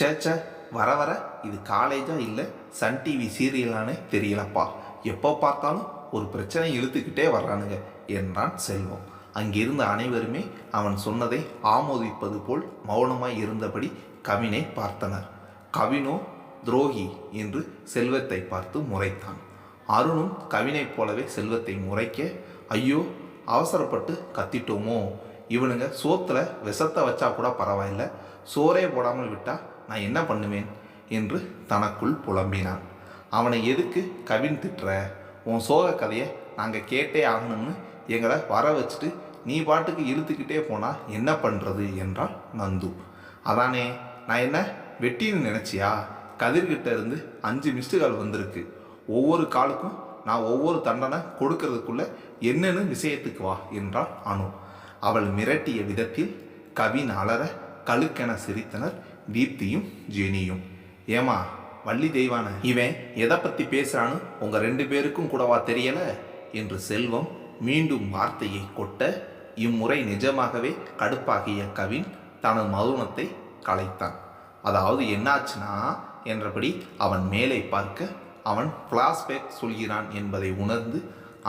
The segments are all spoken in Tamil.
சேச்சே, வர வர இது காலேஜா இல்லை சன் டிவி சீரியலானே தெரியலப்பா. எப்போ பார்த்தாலும் ஒரு பிரச்சனை இழுத்துக்கிட்டே வர்றானுங்க என்றான் செல்வம். அங்கிருந்த அனைவருமே அவன் சொன்னதை ஆமோதிப்பது போல் மௌனமாய் இருந்தபடி கவினை பார்த்தனர். கவினோ துரோகி என்று செல்வத்தை பார்த்து முறைத்தான். அருணும் கவினைப் போலவே செல்வத்தை முறைக்க, ஐயோ அவசரப்பட்டு கத்திட்டோமோ, இவனுங்க சோத்துல விஷத்தை வச்சா கூட பரவாயில்ல, சோறே போடாமல் விட்டா நான் என்ன பண்ணுவேன் என்று தனக்குள் புலம்பினான். அவனை எதுக்கு கவின் திட்டுற? உன் சோக கதையை நாங்கள் கேட்டே ஆகணும்னு எங்களை வர வச்சுட்டு நீ பாட்டுக்கு இழுத்துக்கிட்டே போனால் என்ன பண்ணுறது என்றாள் நந்து. அதானே, நான் என்ன வெட்டின்னு நினச்சியா? கதிர்கிட்ட இருந்து 5 மிஸ்டு கால் வந்திருக்கு. ஒவ்வொரு காலுக்கும் நான் ஒவ்வொரு தண்டனை கொடுக்கறதுக்குள்ள என்னன்னு விஷயத்துக்கு வா என்றாள் அனு. அவள் மிரட்டிய விதத்தில் கவின் அலற கழுக்கென சிரித்தனர் தீப்தியும் ஜெனியும். ஏமா வள்ளி தெய்வான, இவன் எதை பற்றி பேசுகிறான்னு உங்கள் 2 பேருக்கும் கூடவா தெரியலை என்று செல்வம் மீண்டும் வார்த்தையை கொட்ட, இம்முறை நிஜமாகவே கடுப்பாகிய கவின் தனது மௌனத்தை கலைத்தான். அதாவது என்னாச்சுன்னா என்றபடி அவன் மேலே பார்க்க, அவன் ஃப்ளாஷ்பேக் சொல்கிறான் என்பதை உணர்ந்து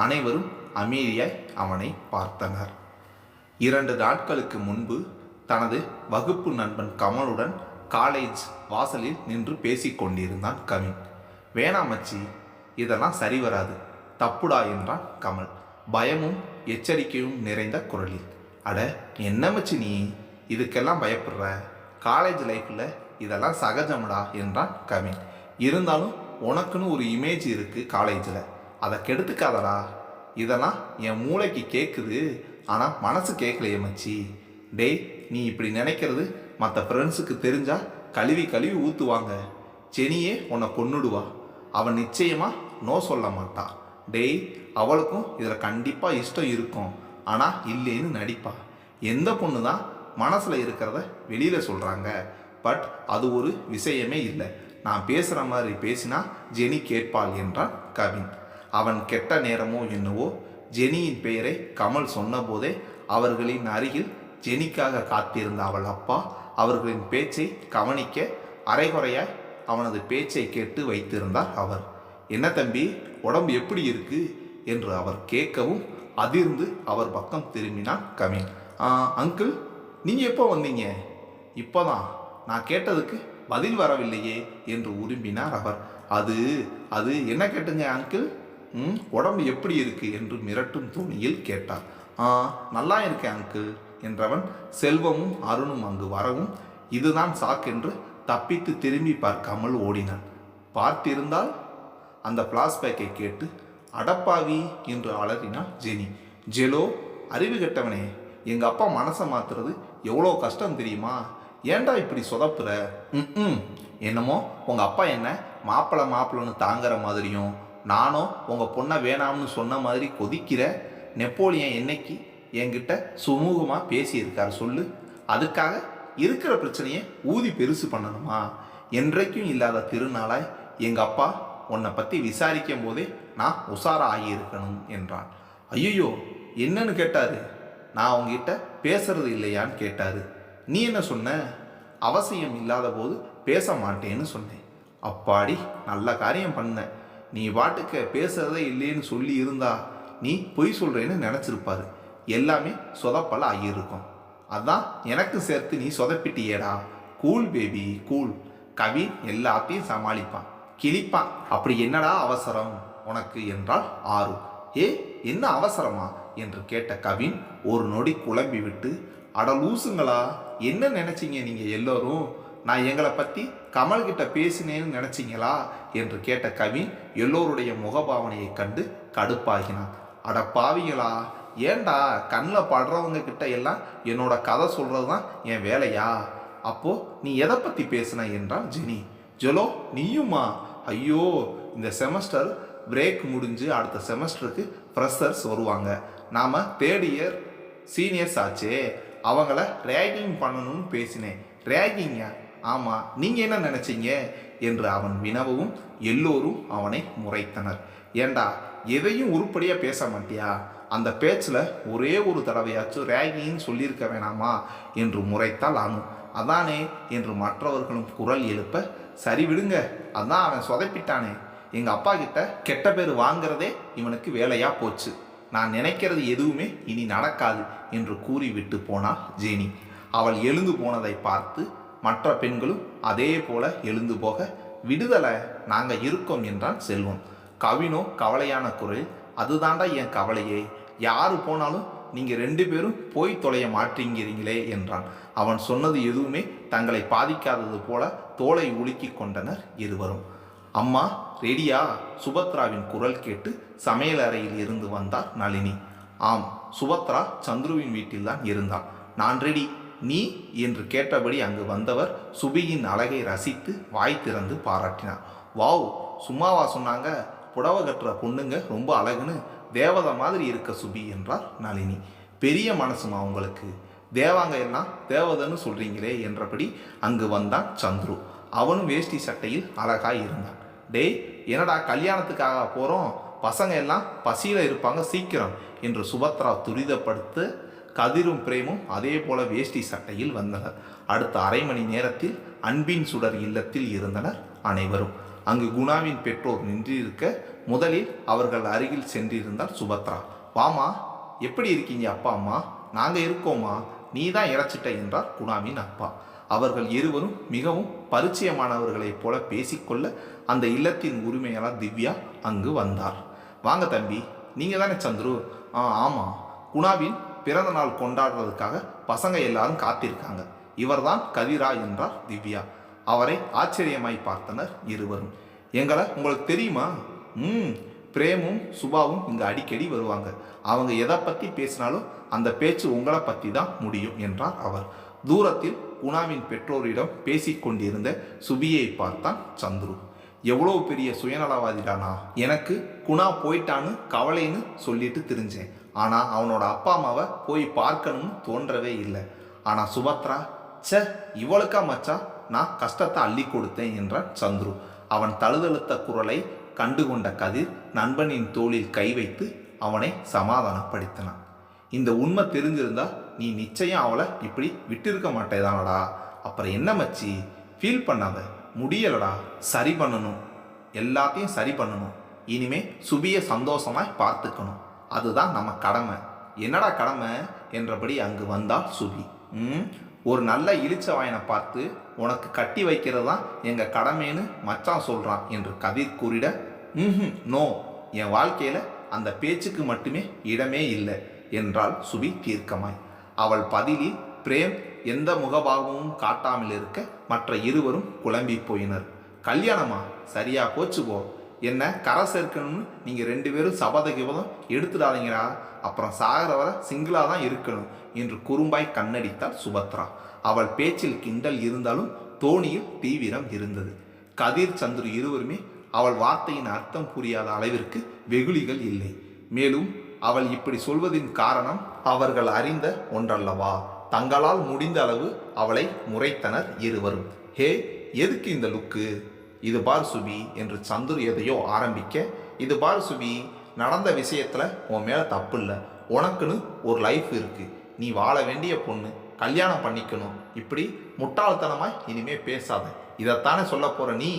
அனைவரும் அமைதியாய் அவனை பார்த்தனர். 2 நாட்களுக்கு முன்பு தனது வகுப்பு நண்பன் கமலுடன் காலேஜ் வாசலில் நின்று பேசிக்கொண்டிருந்தான் கவின். வேணாம் மச்சி, இதெல்லாம் சரி வராது, தப்புடா என்றான் கமல் பயமும் எச்சரிக்கையும் நிறைந்த குரலில். அட என்ன மச்சி நீ இதுக்கெல்லாம் பயப்படுற? காலேஜ் லைஃப்பில் இதெல்லாம் சகஜம்டா என்றான் கவின். இருந்தாலும் உனக்குன்னு ஒரு இமேஜ் இருக்குது காலேஜில், அதை கெடுத்துக்காதடா. இதெல்லாம் என் மூளைக்கு கேட்குது, ஆனால் மனசு கேட்கலையே மச்சி. டேய், நீ இப்படி நினைக்கிறது மற்ற ஃப்ரெண்ட்ஸுக்கு தெரிஞ்சா கழுவி கழுவி ஊற்றுவாங்க. ஜெனியே உன்னை கொன்னுடுவா. அவன் நிச்சயமாக நோ சொல்ல மாட்டா. டேய், அவளுக்கும் இதில் கண்டிப்பாக இஷ்டம் இருக்கும், ஆனால் இல்லைன்னு நடிப்பா. எந்த பொண்ணு தான் மனசில் இருக்கிறத வெளியில் சொல்கிறாங்க, பட் அது ஒரு விஷயமே இல்லை. நான் பேசுகிற மாதிரி பேசினா ஜெனி கேட்பாள் என்றான் கவின். அவன் கெட்ட நேரமோ என்னவோ, ஜெனியின் பெயரை கமல் சொன்னபோதே அவர்களின் அருகில் ஜெனிக்காக காத்திருந்த அவள் அப்பா அவர்களின் பேச்சை கவனிக்க அரைகுறையாய் அவனது பேச்சை கேட்டு வைத்திருந்தார் அவர். என்ன தம்பி, உடம்பு எப்படி இருக்கு என்று அவர் கேட்கவும் அதிர்ந்து அவர் பக்கம் திரும்பினான் கவின். அங்கிள், நீங்கள் எப்போ வந்தீங்க? இப்போதான். நான் கேட்டதுக்கு பதில் வரவில்லையே என்று உரும்பினார் அவர். அது அது என்ன கேட்டுங்க அங்கிள்? உடம்பு எப்படி இருக்கு என்று மிரட்டும் தோணியில் கேட்டார். நல்லா இருக்கேன் அங்கிள் என்றவன் செல்வமும் அருணும் அங்கு வரவும் இதுதான் சாக்கென்று தப்பித்து திரும்பி பார்க்காமல் ஓடினான். பார்த்திருந்தால் அந்த பிளாஸ்பேக்கை கேட்டு அடப்பாவி என்று அலறினாள் ஜெனி. ஜெலோ, அறிவு கெட்டவனே, எங்கள் அப்பா மனசை மாத்துறது எவ்வளோ கஷ்டம் தெரியுமா? ஏன்டா இப்படி சொதப்புற? என்னமோ உங்கள் அப்பா என்ன மாப்பிள்ளைன்னு தாங்குற மாதிரியும், நானும் உங்கள் பொண்ணை வேணாம்னு சொன்ன மாதிரி கொதிக்கிற. நெப்போலியன் என்னைக்கு என்கிட்ட சுமூகமாக பேசியிருக்கார் சொல்லு? அதுக்காக இருக்கிற பிரச்சனையை ஊதி பெருசு பண்ணணுமா? என்றைக்கும் இல்லாத திருநாளாய் எங்கள் அப்பா உன்னை பற்றி விசாரிக்கும் போதே நான் உஷாரா ஆகியிருக்கணும் என்றான். ஐயோ, என்னன்னு கேட்டாரு? நான் உங்ககிட்ட பேசுறது இல்லையான்னு கேட்டாரு. நீ என்ன சொன்ன? அவசியம் இல்லாத போது பேச மாட்டேன்னு சொன்னேன். அப்பாடி, நல்ல காரியம் பண்ண. நீ பாட்டுக்கு பேசுறதே இல்லைன்னு சொல்லி இருந்தா நீ பொய் சொல்கிறேன்னு நினச்சிருப்பாரு. எல்லாமே சொதப்பல ஆகியிருக்கும். அதான் எனக்கு சேர்த்து நீ சொதப்பிட்டியேடா. Cool baby, cool. கவின் எல்லாத்தையும் சமாளிப்பான், கிழிப்பான். அப்படி என்னடா அவசரம் உனக்கு என்றால் ஆறு. என்ன அவசரமா என்று கேட்ட கவின் ஒரு நொடி குழம்பி விட்டு, அட லூசுங்களா, என்ன நினைச்சிங்க நீங்கள் எல்லோரும்? நான் எங்களை பற்றி கமல்கிட்ட பேசினேன்னு நினச்சிங்களா என்று கேட்ட கவின் எல்லோருடைய முகபாவனையை கண்டு கடுப்பாகினான். அட பாவிங்களா, ஏண்டா கண்ணில் படுறவங்க கிட்ட எல்லாம் என்னோட கதை சொல்கிறது தான் என் வேலையா? அப்போ நீ எதை பற்றி பேசுன என்றான் ஜெனி. ஜெலோ, நீயுமா? ஐயோ, இந்த செமஸ்டர் பிரேக் முடிஞ்சு அடுத்த செமஸ்டருக்கு ஃப்ரெஷர்ஸ் வருவாங்க. நாம் 3rd இயர் சீனியர்ஸ் ஆச்சே, அவங்கள ரேகிங் பண்ணணும்னு பேசினேன். ரேகிங்கா? ஆமாம், நீங்கள் என்ன நினச்சிங்க என்று அவன் வினவவும் எல்லோரும் அவனை முறைத்தனர். ஏண்டா, எதையும் உருப்படியாக பேச மாட்டியா? அந்த பேச்சில் ஒரே ஒரு தடவையாச்சும் ரேகின்னு சொல்லியிருக்க வேணாமா என்று முறைத்தால் அனு. அதானே என்று மற்றவர்களும் குரல் எழுப்ப, சரி விடுங்க, அதான் அவன் சொதப்பிட்டானே, எங்கள் அப்பா கிட்ட கெட்ட பேர் வாங்கிறதே இவனுக்கு வேலையாக போச்சு, நான் நினைக்கிறது எதுவுமே இனி நடக்காது என்று கூறிவிட்டு போனாள் ஜேனி. அவள் எழுந்து போனதை பார்த்து மற்ற பெண்களும் அதே போல எழுந்து போக, விடுதலை, நாங்கள் இருக்கோம் என்றான் செல்வம். கவினோ கவலையான குரல், அதுதாண்டா என் கவலையே, யாரு போனாலும் நீங்கள் 2 பேரும் போய் தொலைய மாட்டேங்கிறீங்களே என்றான். அவன் சொன்னது எதுவுமே தங்களை பாதிக்காதது போல தோலை உலுக்கி கொண்டனர் இருவரும். அம்மா ரெடியா? சுபத்ராவின் குரல் கேட்டு சமையலறையில் இருந்து வந்தார் நளினி. ஆம், சுபத்ரா சந்துருவின் வீட்டில்தான் இருந்தாள். நான் ரெடி, நீ என்று கேட்டபடி அங்கு வந்தவர் சுபியின் அழகை ரசித்து வாய் திறந்து பாராட்டினார். வாவ், சும்மாவா சொன்னாங்க, புடவை கட்டுற பொண்ணுங்க ரொம்ப அழகுன்னு, தேவதை மாதிரி இருக்க சுபி என்றார் நளினி. பெரிய மனசுமா உங்களுக்கு, தேவாங்க எல்லாம் தேவதைன்னு சொல்றீங்களே என்றபடி அங்கு வந்தான் சந்துரு. அவனும் வேஷ்டி சட்டையில் அழகாய் இருந்தான். டேய், என்னடா கல்யாணத்துக்காக போகிறோம், பசங்க எல்லாம் பசியில் இருப்பாங்க, சீக்கிரம் என்று சுபத்ரா துரிதப்படுத்த கதிரும் பிரேமும் அதே போல வேஷ்டி சட்டையில் வந்தனர். அடுத்த அரை மணி நேரத்தில் அன்பின் சுடர் இல்லத்தில் இருந்தனர் அனைவரும். அங்கு குணாவின் பெற்றோர் நின்றிருக்க முதலில் அவர்கள் அருகில் சென்றிருந்தார் சுபத்ரா. வாமா, எப்படி இருக்கீங்க அப்பா அம்மா? நாங்கள் இருக்கோமா, நீ தான் இறச்சிட்ட என்றார் குணாவின் அப்பா. அவர்கள் இருவரும் மிகவும் பரிச்சயமானவர்களைப் போல பேசிக்கொள்ள அந்த இல்லத்தின் உரிமையாளர் திவ்யா அங்கு வந்தார். வாங்க தம்பி, நீங்கள் தானே சந்துரு? ஆமாம், குணாவின் பிறந்த நாள் கொண்டாடுறதுக்காக பசங்க எல்லாரும் காத்திருக்காங்க, இவர்தான் கதிரா என்றார் திவ்யா. அவரை ஆச்சரியமாய் பார்த்தனர் இருவரும். எங்களை உங்களுக்கு தெரியுமா? பிரேமும் சுபாவும் இங்கே அடிக்கடி வருவாங்க, அவங்க எதை பற்றி பேசினாலும் அந்த பேச்சு உங்களை பற்றி தான் முடியும் என்றார் அவர். தூரத்தில் குணாவின் பெற்றோரிடம் பேசிக்கொண்டிருந்த சுபியை பார்த்தான் சந்துரு. எவ்வளோ பெரிய சுயநலவாதிடானா, எனக்கு குணா போயிட்டான்னு கவலைன்னு சொல்லிட்டு தெரிஞ்சேன், ஆனால் அவனோட அப்பா அம்மாவை போய் பார்க்கணும்னு தோன்றவே இல்லை. ஆனால் சுபத்ரா, இவளுக்கா மச்சா நான் கஷ்டத்தை அள்ளி கொடுத்தேன் என்றான் சந்துரு. அவன் தழுதழுத்த குரலை கண்டுகொண்ட கதிர் நண்பனின் தோளில் கை வைத்து அவனை சமாதானப்படுத்தினான். இந்த உண்மை தெரிஞ்சிருந்தா நீ நிச்சயம் அவளை இப்படி விட்டிருக்க மாட்டேதானடா. அப்புறம் என்ன மச்சி, ஃபீல் பண்ணாத, முடியலடா, சரி பண்ணணும், எல்லாத்தையும் சரி பண்ணணும். இனிமே சுபியை சந்தோஷமாய் பார்த்துக்கணும், அதுதான் நம்ம கடமை. என்னடா கடமை என்றபடி அங்கு வந்தால் சுபி. ஒரு நல்ல இளிச்ச வாயனை பார்த்து உனக்கு கட்டி வைக்கிறது தான் எங்கள் கடமைன்னு மச்சான் சொல்கிறான் என்று கதிர் கூறிட, நோ, என் வாழ்க்கையில் அந்த பேச்சுக்கு மட்டுமே இடமே இல்லை என்றாள் சுபி தீர்க்கமாய். அவள் பதிலில் பிரேம் எந்த முகபாவமும் காட்டாமல் இருக்க மற்ற இருவரும் குழம்பி போயினர். கல்யாணமா, சரியா போச்சு போ, என்ன கரை சேர்க்கணும்னு நீங்கள் 2 பேரும் சபத கிபதம் எடுத்துடாதீங்கடா, அப்புறம் சாகர வர சிங்கிளாக தான் இருக்கணும் என்று குறும்பாய் கண்ணடித்தாள் சுபத்ரா. அவள் பேச்சில் கிண்டல் இருந்தாலும் தோணியில் தீவிரம் இருந்தது. கதிர் சந்துரு இருவருமே அவள் வார்த்தையின் அர்த்தம் புரியாத அளவிற்கு வெகுளிகள் இல்லை. மேலும் அவள் இப்படி சொல்வதின் காரணம் அவர்கள் அறிந்த ஒன்றல்லவா. தங்களால் முடிந்த அளவு அவளை முறைத்தனர் இருவரும். ஹே, எதுக்கு இந்த லுக்கு? இது பார் சுபி என்று சந்துரு எதையோ ஆரம்பிக்க, இது பார் சுபி, நடந்த விஷயத்துல உன் மேல தப்பு இல்லை, உனக்குன்னு ஒரு லைஃப் இருக்கு, நீ வாழ வேண்டிய பொண்ணு, கல்யாணம் பண்ணிக்கணும், இப்படி முட்டாள்தனமாய் இனிமே பேசாத, இதைத்தானே சொல்ல போற நீ?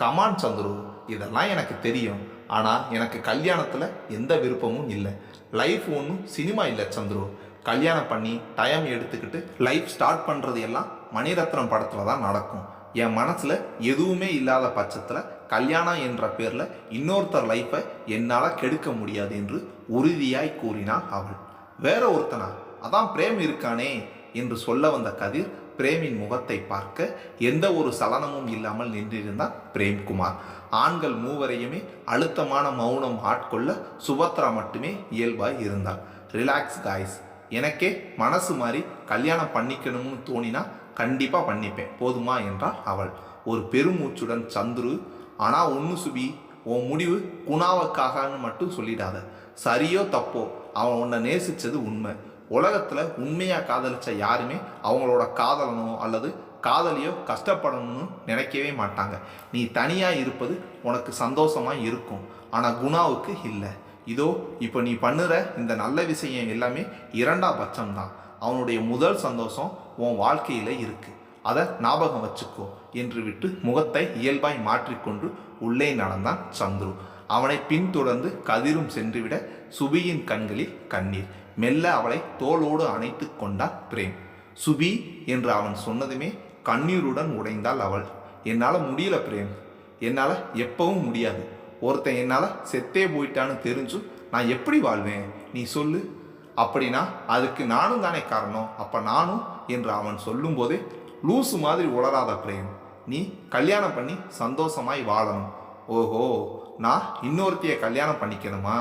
கமான் சந்துரு, இதெல்லாம் எனக்கு தெரியும், ஆனால் எனக்கு கல்யாணத்தில் எந்த விருப்பமும் இல்லை. லைஃப் ஒன்றும் சினிமா இல்லை சந்துரு. கல்யாணம் பண்ணி டைம் எடுத்துக்கிட்டு லைஃப் ஸ்டார்ட் பண்ணுறது எல்லாம் மணிரத்னம் படத்தில் தான் நடக்கும். என் மனசில் எதுவுமே இல்லாத பட்சத்தில் கல்யாணம் என்ற பேரில் இன்னொருத்தர் லைஃப்பை என்னால் கெடுக்க முடியாது என்று உறுதியாய் கூறினாள் அவள். வேற ஒருத்தனா? அதான் பிரேம் இருக்கானே என்று சொல்ல வந்த கதிர் பிரேமின் முகத்தை பார்க்க எந்த ஒரு சலனமும் இல்லாமல் நின்றிருந்தான் பிரேம்குமார். ஆண்கள் மூவரையுமே அழுத்தமான மௌனம் ஆட்கொள்ள சுபத்ரா மட்டுமே இயல்பாய் இருந்தாள். ரிலாக்ஸ் காய்ஸ், எனக்கே மனசு மாறி கல்யாணம் பண்ணிக்கணும்னு தோணினா கண்டிப்பாக பண்ணிப்பேன், போதுமா என்றாள் அவள் ஒரு பெருமூச்சுடன். சந்துரு, ஆனால் ஒன்று சுபி, உன் முடிவு குணாவுக்காகன்னு மட்டும் சொல்லிடாத. சரியோ தப்போ, அவன் உன்னை நேசித்தது உண்மை. உலகத்தில் உண்மையாக காதலிச்ச யாருமே அவங்களோட காதலனோ அல்லது காதலியோ கஷ்டப்படணும்னு நினைக்கவே மாட்டாங்க. நீ தனியாக இருப்பது உனக்கு சந்தோஷமாக இருக்கும், ஆனால் குணாவுக்கு இல்லை. இதோ இப்போ நீ பண்ணுற இந்த நல்ல விஷயம் எல்லாமே 2ஆம் பட்சம்தான். அவனுடைய முதல் சந்தோஷம் உன் வாழ்க்கையில் இருக்குது. அதை ஞாபகம் வச்சுக்கோ என்று விட்டு முகத்தை இயல்பாய் மாற்றிக்கொண்டு உள்ளே நடந்தான் சந்துரு. அவனை பின்தொடர்ந்து கதிரும் சென்றுவிட சுபியின் கண்களில் கண்ணீர். மெல்ல அவளை தோளோடு அணைத்து கொண்டான் பிரேம். சுபி என்று அவன் சொன்னதுமே கண்ணீருடன் உடைந்தாள் அவள். என்னால் முடியல பிரேம், என்னால் எப்பவும் முடியாது. ஒருத்தன் என்னால் செத்தே போயிட்டான்னு தெரிஞ்சும் நான் எப்படி வாழ்வேன், நீ சொல்லு. அப்படின்னா அதுக்கு நானும் தானே காரணம். அப்போ நானும் என்று அவன் சொல்லும்போதே லூசு மாதிரி உளராத பிரேம், நீ கல்யாணம் பண்ணி சந்தோஷமாய் வாழணும். ஓஹோ, நான் இன்னொருத்திய கல்யாணம் பண்ணிக்கணுமா?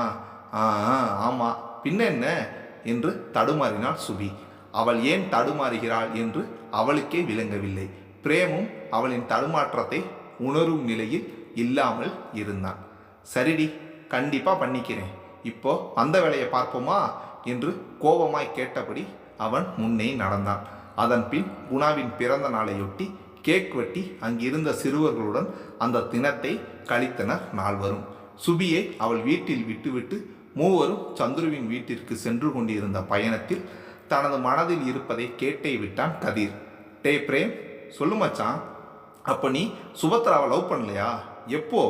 ஆமாம், பின்ன என்ன என்று தடுமாறினாள் சுபி. அவள் ஏன் தடுமாறுகிறாள் என்று அவளுக்கே விளங்கவில்லை. பிரேமும் அவளின் தடுமாற்றத்தை உணரும் நிலையில் இல்லாமல் இருந்தான். சரிடி, கண்டிப்பா பண்ணிக்கிறேன். இப்போ அந்த வேலையை பார்ப்போமா என்று கோபமாய் கேட்டபடி அவன் முன்னே நடந்தான். அதன் பின் குணாவின் பிறந்த நாளையொட்டி கேக் வெட்டி அங்கிருந்த சிறுவர்களுடன் அந்த தினத்தை கழித்தனர் நால்வரும். சுபியை அவள் வீட்டில் விட்டுவிட்டு மூவரும் சந்துருவின் வீட்டிற்கு சென்று கொண்டிருந்த பயணத்தில் தனது மனதில் இருப்பதை கேட்டே விட்டான் கதிர். டே பிரேம், சொல்லு மச்சான், அப்போ நீ சுபத்ராவை லவ் பண்ணலையா? எப்போ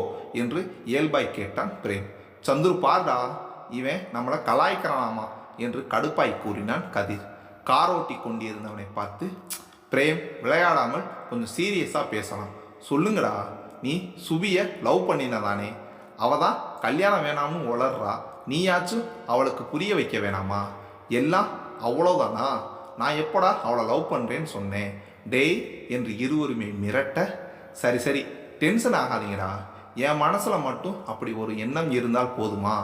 என்று இயல்பாய் கேட்டான் பிரேம். சந்துரு பாருடா, இவன் நம்மளை கலாய்க்கிறானாமா என்று கடுப்பாய் கூறினான் கதிர். காரோட்டி கொண்டிருந்தவனை பார்த்து, பிரேம், விளையாடாமல் கொஞ்சம் சீரியஸாக பேசலாம். சொல்லுங்கடா, நீ சுபியை லவ் பண்ணினதானே? அவ தான் கல்யாணம் வேணாம்னு உளர்றா, நீயாச்சும் அவளுக்கு புரிய வைக்க வேணாமா? எல்லாம் அவ்வளோதானா? நான் எப்போடா அவளை லவ் பண்ணுறேன்னு சொன்னேன்? டேய் என்று இருவருமே மிரட்ட, சரி சரி டென்ஷன் ஆகாதீங்கடா, என் மனசில் மட்டும் அப்படி ஒரு எண்ணம் இருந்தால் போதுமா?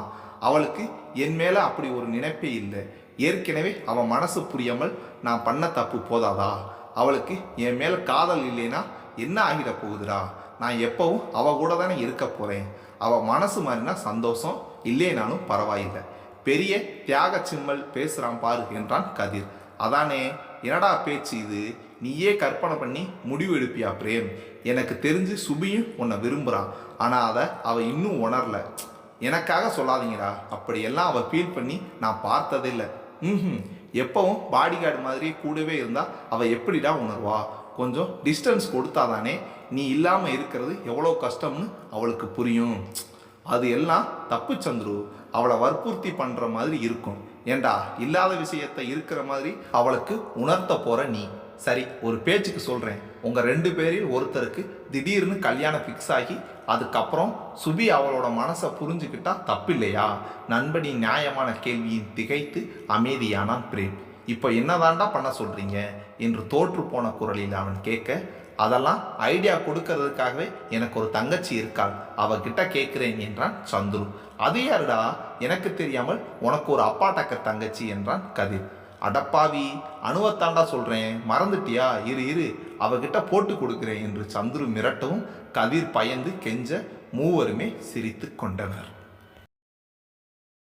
அவளுக்கு என் மேலே அப்படி ஒரு நினைப்பே இல்லை. ஏற்கனவே அவன் மனசு புரியாமல் நான் பண்ண தப்பு போதாதா? அவளுக்கு என் மேலே காதல் இல்லைன்னா என்ன ஆகிட போகுதுடா? நான் எப்பவும் அவள் கூட தானே இருக்க போகிறேன். அவள் மனசு மாறினா சந்தோஷம், இல்லைனாலும் பரவாயில்லை. பெரிய தியாக சிம்மல் பேசுகிறான் பாரு என்றான் கதிர். அதானே, என்னடா பேச்சு இது? நீயே கற்பனை பண்ணி முடிவு எடுப்பியா பிரேம்? எனக்கு தெரிஞ்சு சுபியும் உன்னை விரும்புகிறான், ஆனால் அதை அவள் இன்னும் உணரல. எனக்காக சொல்லாதீங்கடா, அப்படியெல்லாம் அவள் ஃபீல் பண்ணி நான் பார்த்ததில்லை. எப்பவும் பாடி கார்டு மாதிரியே கூடவே இருந்தால் அவள் எப்படிடா உணர்வா? கொஞ்சம் டிஸ்டன்ஸ் கொடுத்தாதானே நீ இல்லாமல் இருக்கிறது எவ்வளோ கஷ்டம்னு அவளுக்கு புரியும். அது எல்லாம் தப்பு சந்துரு, அவளை வற்புறுத்தி பண்ணுற மாதிரி இருக்கும். ஏண்டா, இல்லாத விஷயத்தை இருக்கிற மாதிரி அவளுக்கு உணர்த்த போகிற நீ. சரி, ஒரு பேச்சுக்கு சொல்கிறேன், உங்கள் 2 பேரில் ஒருத்தருக்கு திடீர்னு கல்யாணம் ஃபிக்ஸ் ஆகி அதுக்கப்புறம் சுபி அவளோட மனசை புரிஞ்சுக்கிட்டா தப்பில்லையா? நண்பனின் நியாயமான கேள்வியின் திகைத்து அமைதியானான் பிரேம். இப்போ என்னதாண்டா பண்ண சொல்கிறீங்க என்று தோற்று போன குரலில் அவன் கேட்க, அதெல்லாம் ஐடியா கொடுக்கறதுக்காகவே எனக்கு ஒரு தங்கச்சி இருக்காள், அவகிட்ட கேட்குறேன் என்றான் சந்துரு. அது யாருடா? எனக்கு தெரியாமல் உனக்கு ஒரு அப்பாட்டக்க தங்கச்சி என்றான் கதிர். அடப்பாவி, அணுவத்தாண்டா சொல்கிறேன், மறந்துட்டியா? இரு அவகிட்ட போட்டு கொடுக்குறேன் என்று சந்துரு மிரட்டவும் கதிர் பயந்து கெஞ்ச மூவருமே சிரித்து கொண்டனர்.